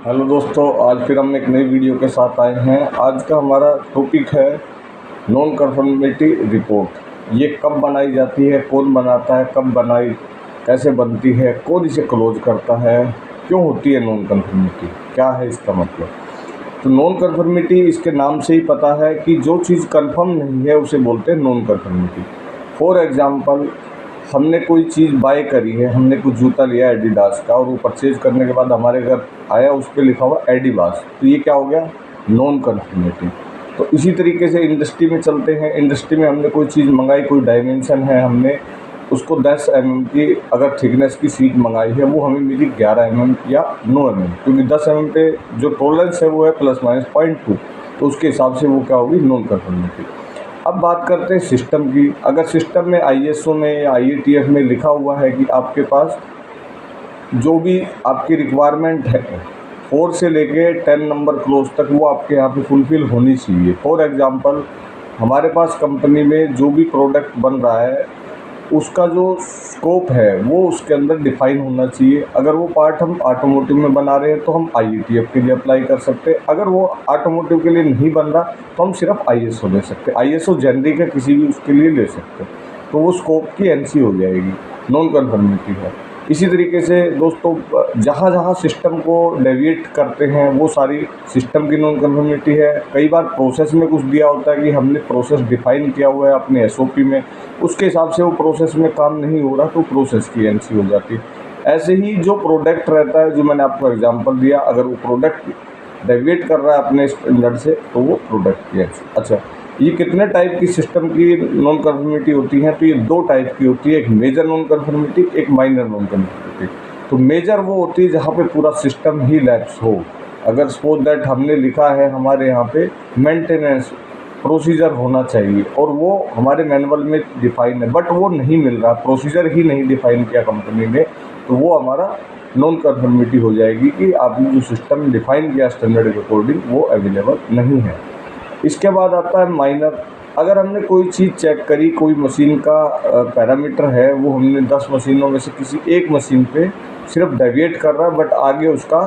Hello दोस्तों, आज फिर हम एक नई वीडियो के साथ आए हैं। आज का हमारा टॉपिक है नॉन कन्फर्मिटी रिपोर्ट। ये कब बनाई जाती है, कौन बनाता है, कब बनाई, कैसे बनती है, कौन इसे क्लोज करता है, क्यों होती है नॉन कन्फर्मिटी, क्या है इसका मतलब। तो नॉन कन्फर्मिटी इसके नाम से ही पता है कि जो चीज़ कन्फर्म नहीं है उसे बोलते हैं नॉन कन्फर्मिटी। फॉर एग्जाम्पल, हमने कोई चीज़ बाय करी है, हमने कुछ जूता लिया एडिडास का और वो परचेज करने के बाद हमारे घर आया, उस पर लिखा हुआ एडिबास, तो ये क्या हो गया, नॉन कन्फर्मिटी। तो इसी तरीके से इंडस्ट्री में चलते हैं। इंडस्ट्री में हमने कोई चीज़ मंगाई, कोई डायमेंशन है, हमने उसको 10 mm की अगर थिकनेस की सीट मंगाई है, वो हमें मिली 11 mm या 9 mm, क्योंकि 10 mm पे जो टॉलरेंस है वो है ±0.2, तो उसके हिसाब से वो क्या होगी, नॉन कन्फर्मिटी। अब बात करते हैं सिस्टम की। अगर सिस्टम में ISO में या IATF में लिखा हुआ है कि आपके पास जो भी आपकी रिक्वायरमेंट है 4 से लेके 10 नंबर क्लोज तक, वो आपके यहाँ पे फुलफ़िल होनी चाहिए। फॉर एग्ज़ाम्पल, हमारे पास कंपनी में जो भी प्रोडक्ट बन रहा है उसका जो स्कोप है वो उसके अंदर डिफ़ाइन होना चाहिए। अगर वो पार्ट हम ऑटोमोटिव में बना रहे हैं तो हम IATF के लिए अप्लाई कर सकते हैं। अगर वो ऑटोमोटिव के लिए नहीं बन रहा तो हम सिर्फ ISO ले सकते हैं। ISO जेनरिक है, किसी भी उसके लिए ले सकते हैं, तो वो स्कोप की NC हो जाएगी, नॉन कन्फर्मिटी है। इसी तरीके से दोस्तों, जहाँ जहाँ सिस्टम को डेविएट करते हैं वो सारी सिस्टम की नॉन कन्फर्मिटी है। कई बार प्रोसेस में कुछ दिया होता है कि हमने प्रोसेस डिफ़ाइन किया हुआ है अपने SOP में, उसके हिसाब से वो प्रोसेस में काम नहीं हो रहा तो प्रोसेस की NC हो जाती है। ऐसे ही जो प्रोडक्ट रहता है, जो मैंने आपको एग्जांपल दिया, अगर वो प्रोडक्ट डेविएट कर रहा है अपने स्टैंडर्ड से तो वो प्रोडक्ट की NC। अच्छा, ये कितने टाइप की सिस्टम की नॉन कन्फर्मिटी होती हैं, तो ये 2 टाइप की होती है, एक मेजर नॉन कन्फर्मिटी, एक माइनर नॉन कन्फर्मिटी। तो मेजर वो होती है जहाँ पे पूरा सिस्टम ही लैप्स हो। अगर सपोज दैट हमने लिखा है हमारे यहाँ पे मेंटेनेंस प्रोसीजर होना चाहिए और वो हमारे मैनुअल में डिफाइन है, बट वो नहीं मिल रहा, प्रोसीजर ही नहीं डिफाइन किया कंपनी ने, तो वो हमारा नॉन कन्फर्मिटी हो जाएगी कि आपने जो सिस्टम डिफाइन किया स्टैंडर्ड के अकॉर्डिंग वो अवेलेबल नहीं है। इसके बाद आता है माइनर। अगर हमने कोई चीज़ चेक करी, कोई मशीन का पैरामीटर है, वो हमने 10 मशीनों में से किसी एक मशीन पे सिर्फ डेविएट कर रहा है, बट आगे उसका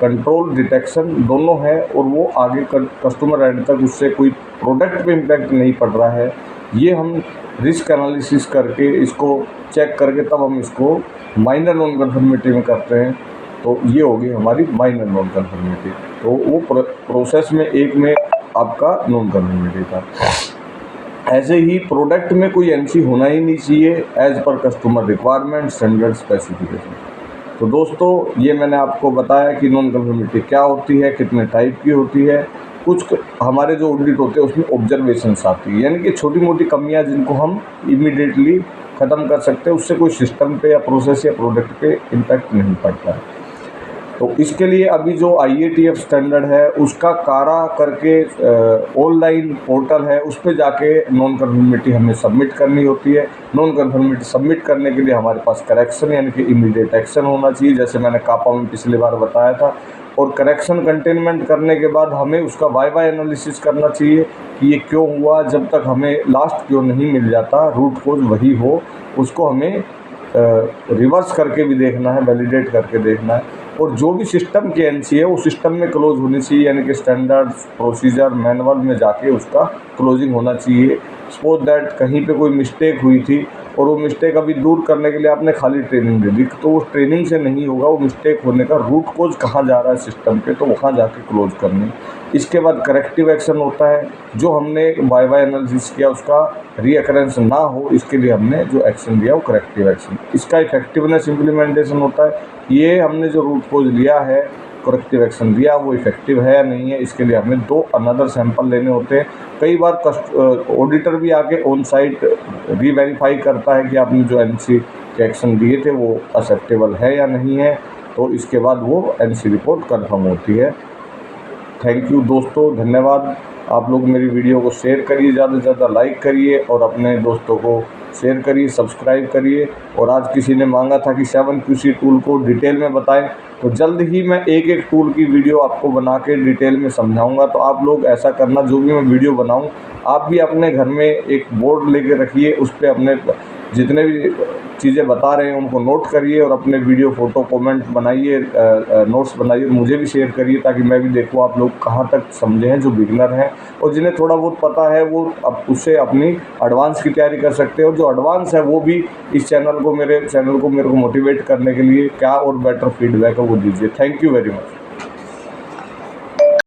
कंट्रोल डिटेक्शन दोनों है और वो आगे कस्टमर एंड तक उससे कोई प्रोडक्ट पे इम्पैक्ट नहीं पड़ रहा है, ये हम रिस्क एनालिसिस करके इसको चेक करके तब हम इसको माइनर नॉन कन्फर्मिटी में करते हैं। तो ये होगी हमारी माइनर नॉन कन्फर्मिटी। तो वो प्रोसेस में एक में आपका नॉन कन्फर्मिटी था। ऐसे ही प्रोडक्ट में कोई NC होना ही नहीं चाहिए as per customer requirement standard specification. तो दोस्तों, ये मैंने आपको बताया कि नॉन कन्फर्मिटी क्या होती है, कितने टाइप की होती है। कुछ हमारे जो ऑडिट होते हैं उसमें ऑब्जर्वेशंस आती है, यानी कि छोटी मोटी कमियां जिनको हम इमीडिएटली ख़त्म कर सकते हैं, उससे कोई सिस्टम पे या प्रोसेस या प्रोडक्ट पे इम्पैक्ट नहीं पड़ता है। तो इसके लिए अभी जो IATF स्टैंडर्ड है उसका कारा करके ऑनलाइन पोर्टल है, उस पर जाके नॉन कन्फर्मिटी हमें सबमिट करनी होती है। नॉन कन्फर्मिटी सबमिट करने के लिए हमारे पास करेक्शन यानी कि इमीडिएट एक्शन होना चाहिए, जैसे मैंने कापा में पिछली बार बताया था। और करेक्शन कंटेनमेंट करने के बाद हमें उसका वाई एनालिसिस करना चाहिए कि ये क्यों हुआ। जब तक हमें लास्ट क्यों नहीं मिल जाता, रूट कोज वही हो, उसको हमें रिवर्स करके भी देखना है, वैलिडेट करके देखना है। और जो भी सिस्टम की NC है वो सिस्टम में क्लोज होनी चाहिए, यानी कि स्टैंडर्ड प्रोसीजर मैनुअल में जाके उसका क्लोजिंग होना चाहिए। सपोज दैट कहीं पे कोई मिस्टेक हुई थी और वो मिस्टेक अभी दूर करने के लिए आपने खाली ट्रेनिंग दे दी, तो वो ट्रेनिंग से नहीं होगा, वो मिस्टेक होने का रूट कोज कहाँ जा रहा है सिस्टम पे, तो वहाँ जाके क्लोज करनी। इसके बाद करेक्टिव एक्शन होता है, जो हमने वाई एनालिसिस किया उसका रीअकरेंस ना हो, इसके लिए हमने जो एक्शन लिया वो करेक्टिव एक्शन। इसका इफेक्टिवनेस इम्प्लीमेंटेशन होता है, ये हमने जो रूट कोज लिया है, करेक्टिव एक्शन दिया, वो इफेक्टिव है या नहीं है, इसके लिए हमें 2 अनदर सैंपल लेने होते हैं। कई बार ऑडिटर भी आके ऑन साइट रीवेरीफाई करता है कि आपने जो NC के एक्शन दिए थे वो एक्सेप्टेबल है या नहीं है, तो इसके बाद वो NC रिपोर्ट कन्फर्म होती है। थैंक यू दोस्तों, धन्यवाद। आप लोग मेरी वीडियो को शेयर करिए, ज़्यादा से ज़्यादा लाइक करिए और अपने दोस्तों को शेयर करिए, सब्सक्राइब करिए। और आज किसी ने मांगा था कि 7QC टूल को डिटेल में बताएं, तो जल्द ही मैं एक एक टूल की वीडियो आपको बना के डिटेल में समझाऊंगा। तो आप लोग ऐसा करना, जो भी मैं वीडियो बनाऊं आप भी अपने घर में एक बोर्ड लेके रखिए, उस पर अपने जितने भी चीज़ें बता रहे हैं उनको नोट करिए और अपने वीडियो, फोटो, कमेंट बनाइए, नोट्स बनाइए, मुझे भी शेयर करिए ताकि मैं भी देखूँ आप लोग कहाँ तक समझे हैं जो बिगनर हैं, और जिन्हें थोड़ा बहुत पता है वो अब उससे अपनी एडवांस की तैयारी कर सकते हैं, और जो एडवांस है वो भी इस मेरे को मोटिवेट करने के लिए क्या और बेटर फीडबैक है वो दीजिए। Thank you very much.